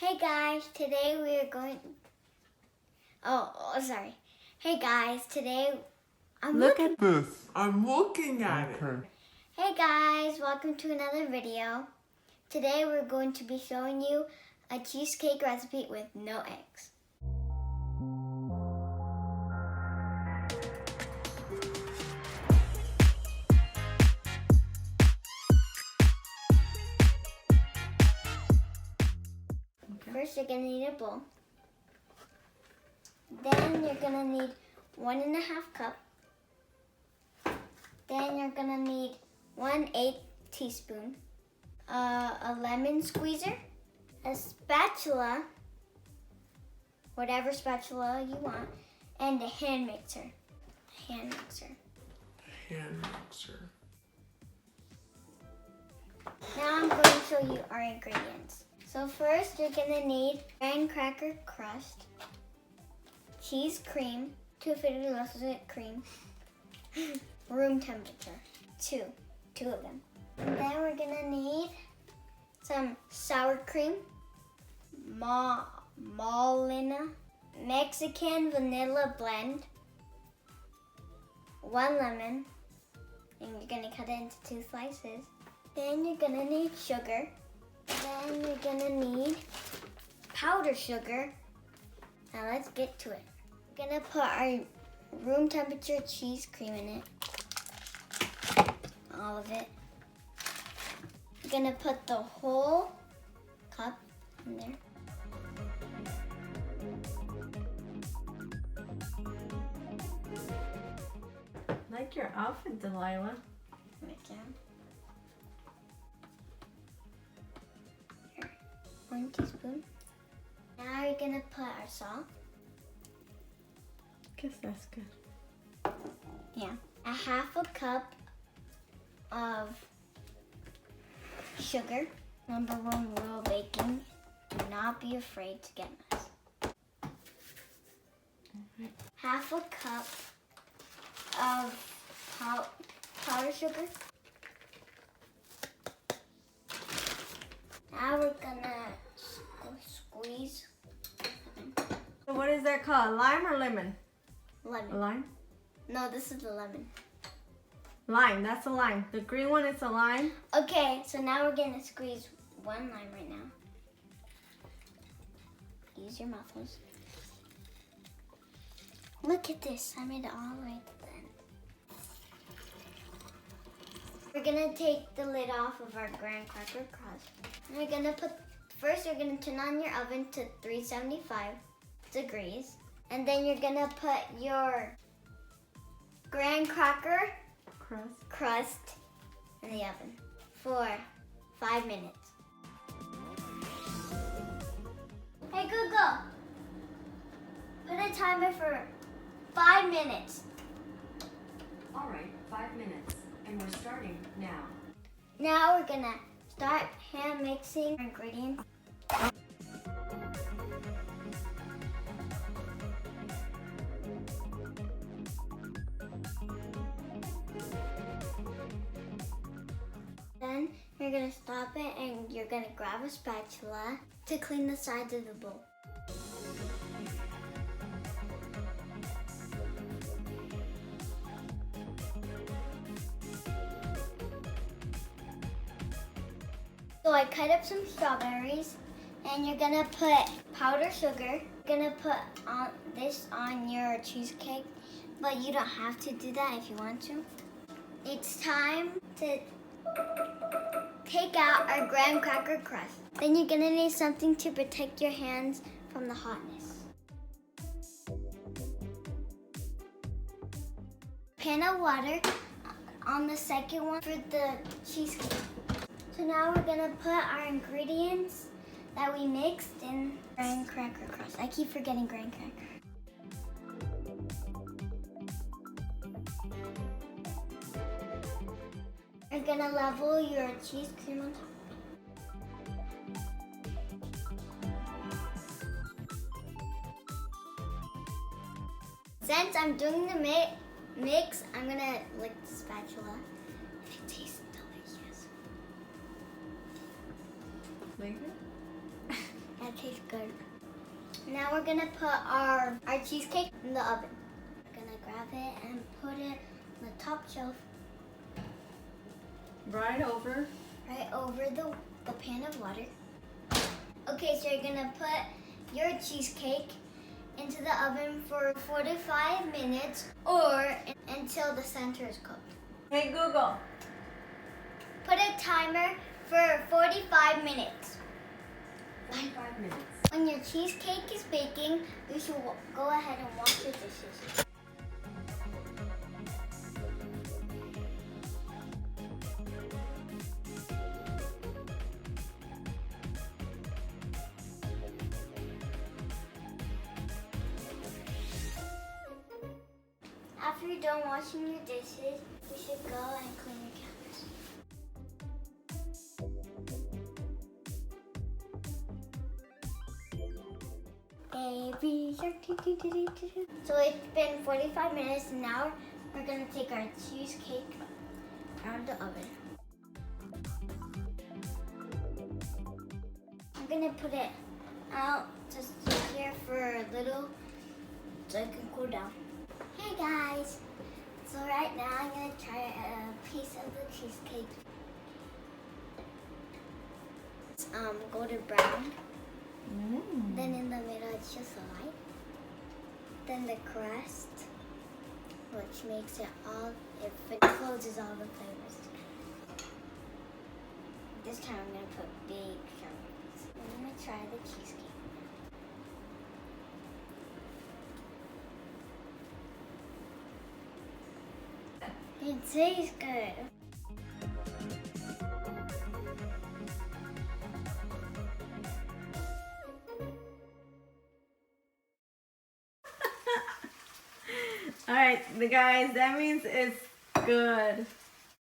Hey guys, today we are going. Sorry. Hey guys, today Look at this. I'm looking at it. Hey guys, welcome to another video. Today we're going to be showing you a cheesecake recipe with no eggs. First, you're gonna need a bowl. Then you're gonna need 1.5 cup. Then you're gonna need 1/8 teaspoon, a lemon squeezer, a spatula, whatever spatula you want, and a hand mixer. Hand mixer. Now I'm going to show you our ingredients. So first, you're gonna need graham cracker crust, cheese cream, 250 loaves of cream, room temperature, two of them. And then we're gonna need some sour cream, Malina, Mexican vanilla blend, 1 lemon, and you're gonna cut it into 2 slices. Then you're gonna need sugar. Then you're gonna need powdered sugar. Now let's get to it. We're gonna put our room temperature cheese cream in it. All of it. We're gonna put the whole cup in there. Like your outfit, Delylah. Right down. Here, 1 teaspoon. Now you're gonna put our salt. Guess that's good. Yeah. 1/2 cup of sugar. Number 1 rule of baking, do not be afraid to get messy. 1/2 cup of powdered sugar. Now we're gonna squeeze So what is that called? Lime or lemon? lemon. A lime? No, this is the lemon. Lime, that's a lime. The green one is a lime. Okay, so now we're gonna squeeze 1 lime right now. Use your muscles. Look at this, I made it all the way to the end. We're gonna take the lid off of our graham cracker crust. And we're gonna first you're gonna turn on your oven to 375 degrees. And then you're gonna put your graham cracker crust in the oven for 5 minutes. Hey Google, put a timer for 5 minutes. All right, 5 minutes, and we're starting now. Now we're gonna start hand mixing our ingredients. Then you're gonna stop it and you're gonna grab a spatula to clean the sides of the bowl. So I cut up some strawberries and you're gonna put powdered sugar. You're gonna put this on your cheesecake, but you don't have to do that if you want to. It's time to take out our graham cracker crust. Then you're gonna need something to protect your hands from the hotness. Pan of water on the second one for the cheesecake. So now we're gonna put our ingredients that we mixed in graham cracker crust. I keep forgetting graham cracker. You're gonna level your cheese cream on top. Since I'm doing the mix, I'm gonna lick the spatula. It tastes delicious. Like it? That tastes we're gonna put our cheesecake in the oven. We're gonna grab it and put it on the top shelf, Right over. right over the pan of water. Okay, so you're gonna put your cheesecake into the oven for 45 minutes or until the center is cooked. Hey Google. Put a timer for 45 minutes. 45 minutes. When your cheesecake is baking, you should go ahead and wash your dishes. After you're done washing your dishes, you should go and clean your counters. Baby shark, doo, doo, doo, doo, doo, doo. So it's been 45 minutes and now we're gonna take our cheesecake out of the oven. I'm gonna put it out just here for a little so it can cool down. Hey guys! So right now I'm gonna try a piece of the cheesecake. It's golden brown. Then in the middle it's just a light. Then the crust, which makes it it closes all the flavors together. This time I'm gonna put big chunks. I'm gonna try the cheesecake. It tastes good. All right, the guys, that means it's good.